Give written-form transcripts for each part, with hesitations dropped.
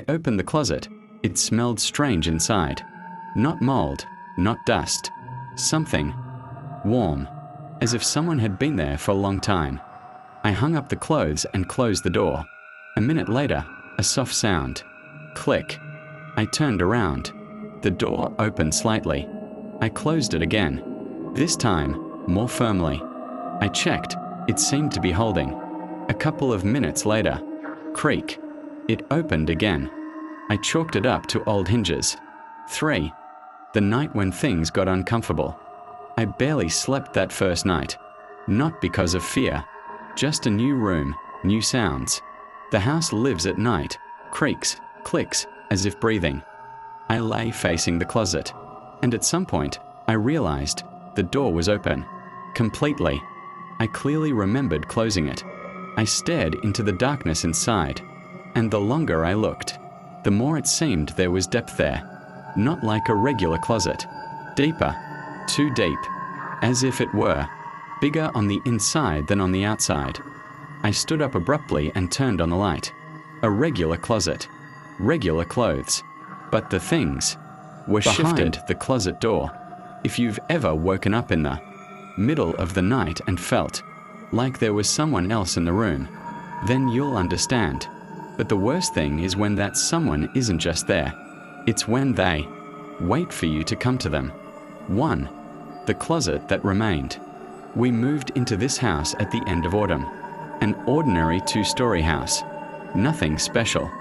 I opened the closet. It smelled strange inside. Not mold, not dust. Something warm, as if someone had been there for a long time. I hung up the clothes and closed the door. A minute later, a soft sound. Click. I turned around. The door opened slightly. I closed it again. This time, more firmly. I checked. It seemed to be holding. A couple of minutes later, creak. It opened again. I chalked it up to old hinges. 3. The night when things got uncomfortable. I barely slept that first night. Not because of fear. Just a new room, new sounds. The house lives at night, creaks, clicks, as if breathing. I lay facing the closet, and at some point, I realized the door was open. Completely. I clearly remembered closing it. I stared into the darkness inside, and the longer I looked, the more it seemed there was depth there. Not like a regular closet. Deeper. Too deep. As if it were. Bigger on the inside than on the outside. I stood up abruptly and turned on the light. A regular closet. Regular clothes. But the things were behind the closet door. If you've ever woken up in the middle of the night and felt like there was someone else in the room, then you'll understand. But the worst thing is when that someone isn't just there. It's when they wait for you to come to them. 1. The closet that remained. We moved into this house at the end of autumn. An ordinary 2-story house. Nothing special.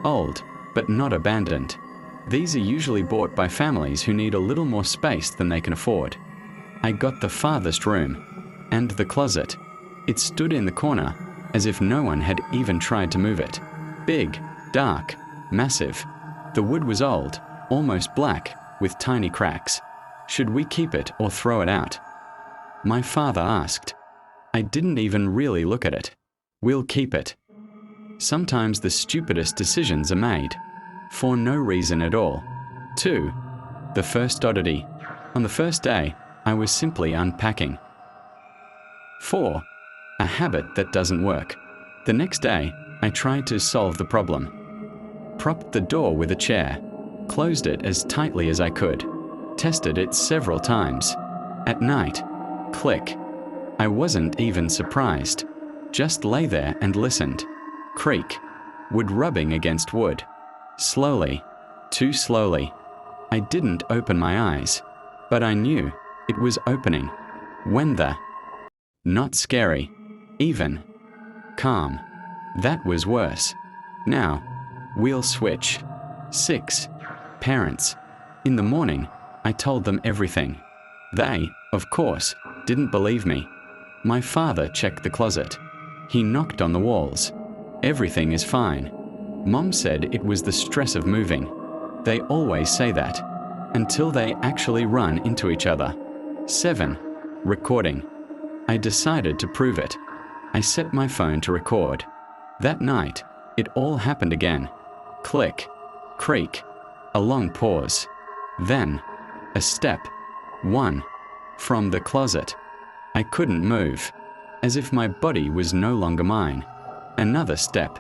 Old, but not abandoned. These are usually bought by families who need a little more space than they can afford. I got the farthest room. And the closet. It stood in the corner, as if no one had even tried to move it. Big, dark, massive. The wood was old, almost black, with tiny cracks. Should we keep it or throw it out? My father asked. I didn't even really look at it. We'll keep it. Sometimes the stupidest decisions are made. For no reason at all. 2. The first oddity. On the first day, I was simply unpacking. 4. A habit that doesn't work. The next day, I tried to solve the problem. Propped the door with a chair. Closed it as tightly as I could. Tested it several times. At night, click. I wasn't even surprised. Just lay there and listened. Creak. Wood rubbing against wood. Slowly. Too slowly. I didn't open my eyes. But I knew it was opening. When the not scary. Even. Calm. That was worse. Now, we'll switch. 6. Parents. In the morning, I told them everything. They, of course, didn't believe me. My father checked the closet. He knocked on the walls. Everything is fine. Mom said it was the stress of moving. They always say that. Until they actually run into each other. 7. Recording. I decided to prove it. I set my phone to record. That night, it all happened again. Click. Creak. A long pause. Then, a step. 1. From the closet. I couldn't move. As if my body was no longer mine. Another step.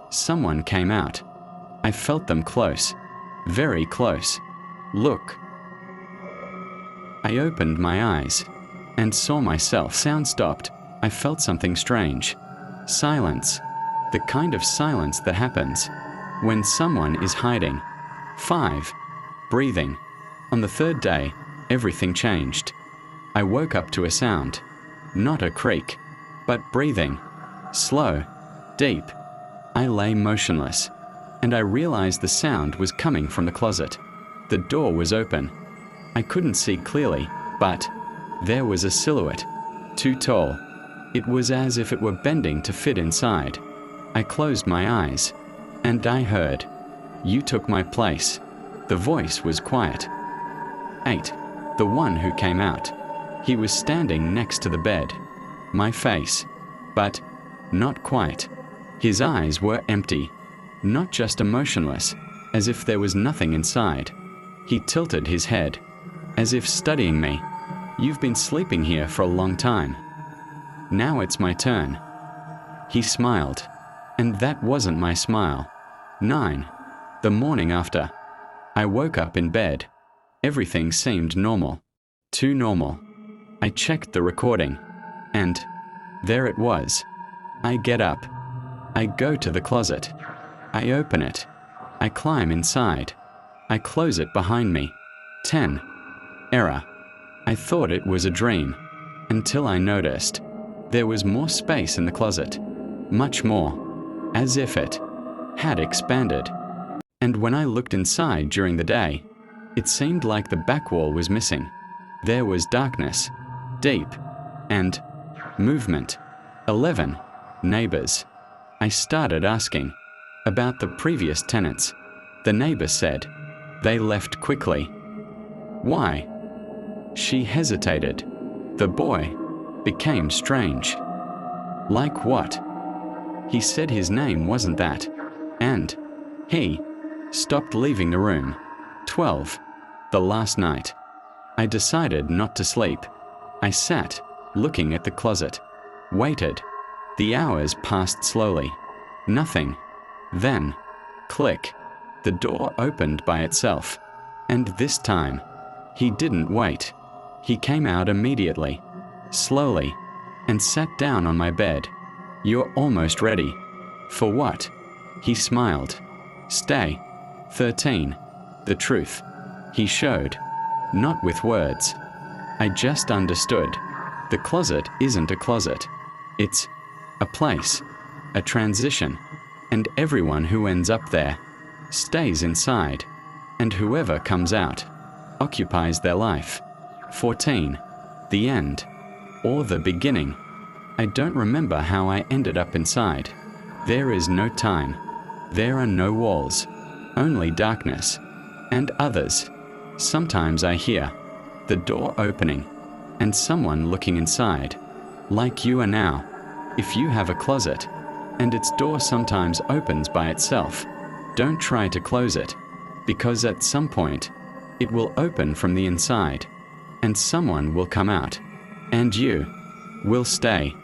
Someone came out. I felt them close. Very close. Look. I opened my eyes and saw myself. Sound stopped. I felt something strange. Silence. The kind of silence that happens when someone is hiding. 5. Breathing. On the third day, everything changed. I woke up to a sound. Not a creak, but breathing. Slow. Deep. I lay motionless, and I realized the sound was coming from the closet. The door was open. I couldn't see clearly, but there was a silhouette. Too tall. It was as if it were bending to fit inside. I closed my eyes, and I heard, "You took my place." The voice was quiet. 8. The one who came out. He was standing next to the bed. My face. But not quite. His eyes were empty. Not just emotionless, as if there was nothing inside. He tilted his head, as if studying me. "You've been sleeping here for a long time. Now it's my turn." He smiled, and that wasn't my smile. 9. The morning after, I woke up in bed. Everything seemed normal. Too normal. I checked the recording, and there it was. I get up. I go to the closet. I open it. I climb inside. I close it behind me. 10. Error. I thought it was a dream, until I noticed there was more space in the closet. Much more. As if it had expanded. And when I looked inside during the day, it seemed like the back wall was missing. There was darkness, deep, and movement. 11. Neighbors. I started asking about the previous tenants. The neighbor said they left quickly. Why? She hesitated. The boy became strange. Like what? He said his name wasn't that, and he stopped leaving the room. 12. The last night. I decided not to sleep. I sat, looking at the closet. Waited. The hours passed slowly. Nothing. Then, click. The door opened by itself. And this time, he didn't wait. He came out immediately, slowly, and sat down on my bed. You're almost ready. For what? He smiled. Stay. 13. The truth. He showed. Not with words. I just understood. The closet isn't a closet. It's a place, a transition, and everyone who ends up there stays inside, and whoever comes out occupies their life. 14. The end, or the beginning. I don't remember how I ended up inside. There is no time. There are no walls, only darkness, and others. Sometimes I hear the door opening and someone looking inside, like you are now. If you have a closet and its door sometimes opens by itself, don't try to close it, because at some point it will open from the inside and someone will come out, and you will stay.